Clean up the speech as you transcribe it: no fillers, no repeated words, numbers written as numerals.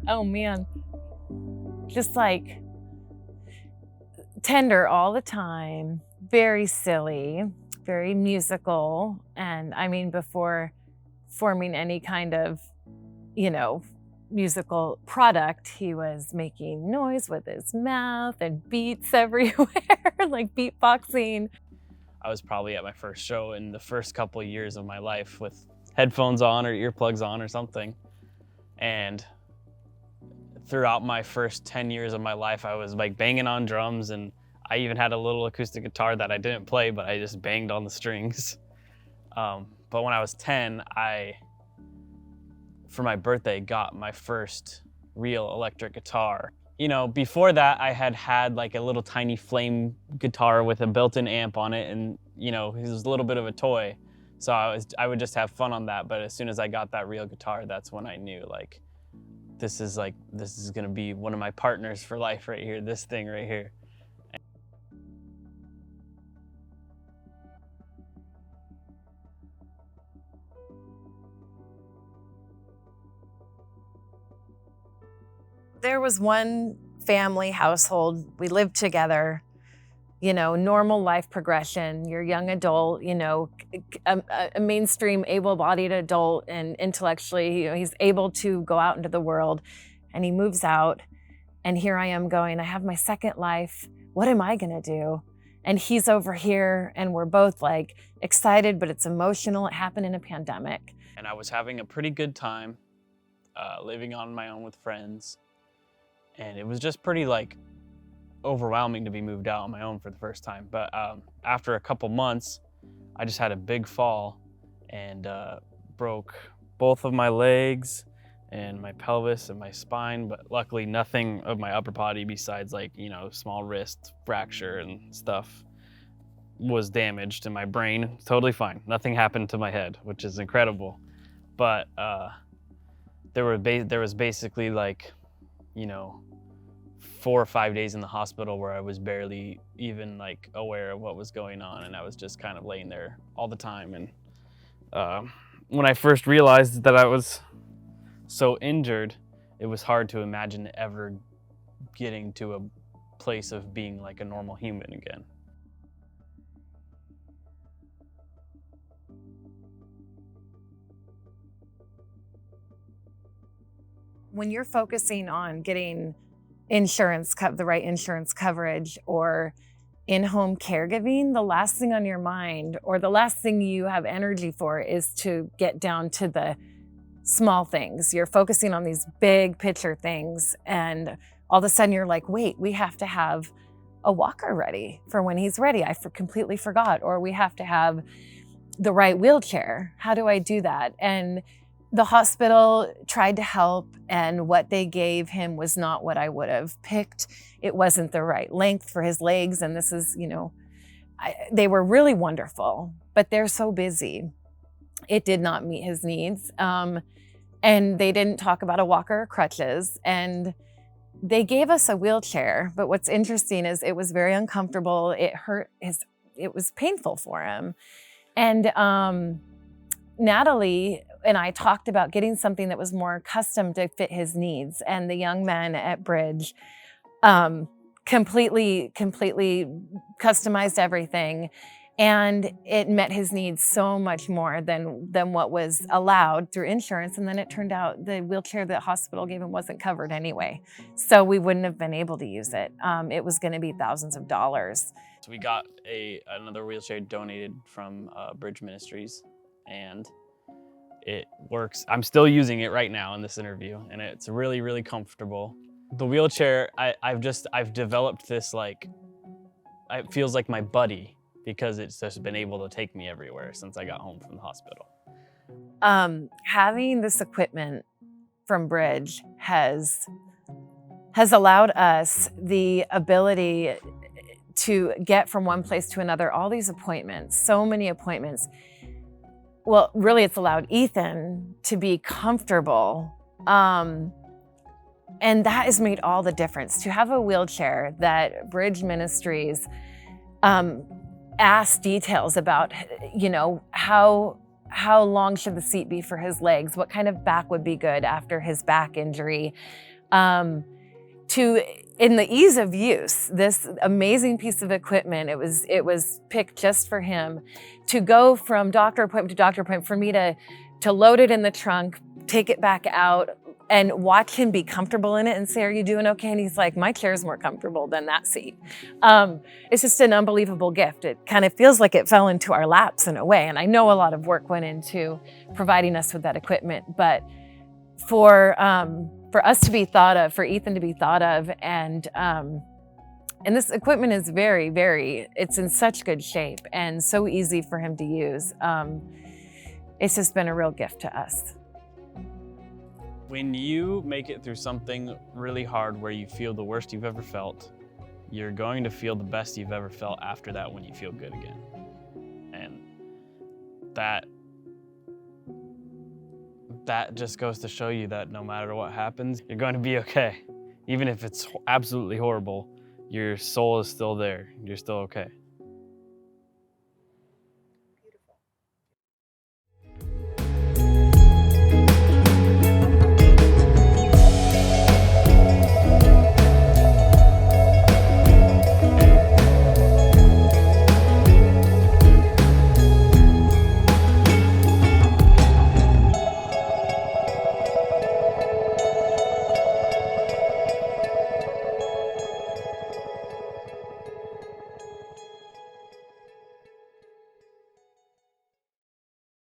Oh man, just like tender all the time, very silly, very musical. And I mean, before forming any kind of, you know, musical product, he was making noise with his mouth and beats everywhere, like beatboxing. I was probably at my first show in the first couple of years of my life with headphones on or earplugs on or something. And throughout my first 10 years of my life, I was like banging on drums, and I even had a little acoustic guitar that I didn't play, but I just banged on the strings. But when I was 10, for my birthday, got my first real electric guitar. You know, before that, I had had like a little tiny flame guitar with a built-in amp on it, and you know, it was a little bit of a toy. So I would just have fun on that. But as soon as I got that real guitar, that's when I knew like this is gonna be one of my partners for life right here. This thing right here. There was one family household, we lived together, you know, normal life progression. You're a young adult, you know, a mainstream able-bodied adult, and intellectually, you know, he's able to go out into the world, and he moves out. And here I am going, I have my second life. What am I gonna do? And he's over here, and we're both like excited, but it's emotional. It happened in a pandemic. And I was having a pretty good time living on my own with friends. And it was just pretty like overwhelming to be moved out on my own for the first time. But after a couple months, I just had a big fall and broke both of my legs and my pelvis and my spine, but luckily nothing of my upper body besides like, you know, small wrist fracture and stuff was damaged, and my brain totally fine. Nothing happened to my head, which is incredible. But there was basically like, you know, 4 or 5 days in the hospital where I was barely even like aware of what was going on, and I was just kind of laying there all the time. And when I first realized that I was so injured, it was hard to imagine ever getting to a place of being like a normal human again. When you're focusing on getting the right insurance coverage or in-home caregiving, the last thing on your mind or the last thing you have energy for is to get down to the small things. You're focusing on these big picture things, and all of a sudden you're like, wait, we have to have a walker ready for when he's ready. Completely forgot. Or we have to have the right wheelchair. How do I do that? And the hospital tried to help, and what they gave him was not what I would have picked. It wasn't the right length for his legs, and this is, you know, they were really wonderful, but they're so busy. It did not meet his needs, and they didn't talk about a walker or crutches, and they gave us a wheelchair. But what's interesting is it was very uncomfortable. It was painful for him, and Natalie and I talked about getting something that was more custom to fit his needs. And the young men at Bridge completely customized everything. And it met his needs so much more than what was allowed through insurance. And then it turned out the wheelchair the hospital gave him wasn't covered anyway. So we wouldn't have been able to use it. It was gonna be thousands of dollars. So we got another wheelchair donated from Bridge Ministries, and it works. I'm still using it right now in this interview, and it's really, really comfortable. The wheelchair, I've developed this like, it feels like my buddy because it's just been able to take me everywhere since I got home from the hospital. Having this equipment from Bridge has allowed us the ability to get from one place to another, all these appointments, so many appointments. Well, really, it's allowed Ethan to be comfortable. And that has made all the difference. To have a wheelchair that Bridge Ministries asked details about, you know, how long should the seat be for his legs? What kind of back would be good after his back injury? to in the ease of use, this amazing piece of equipment, it was picked just for him, to go from doctor appointment to doctor appointment, for me to load it in the trunk, take it back out, and watch him be comfortable in it and say, "Are you doing okay?" And he's like, "My chair's more comfortable than that seat." It's just an unbelievable gift. It kind of feels like it fell into our laps in a way. And I know a lot of work went into providing us with that equipment, but for us to be thought of, for Ethan to be thought of, and this equipment is very, very, it's in such good shape and so easy for him to use. It's just been a real gift to us. When you make it through something really hard where you feel the worst you've ever felt, you're going to feel the best you've ever felt after that when you feel good again. And that just goes to show you that no matter what happens, you're going to be okay. Even if it's absolutely horrible, your soul is still there. You're still okay.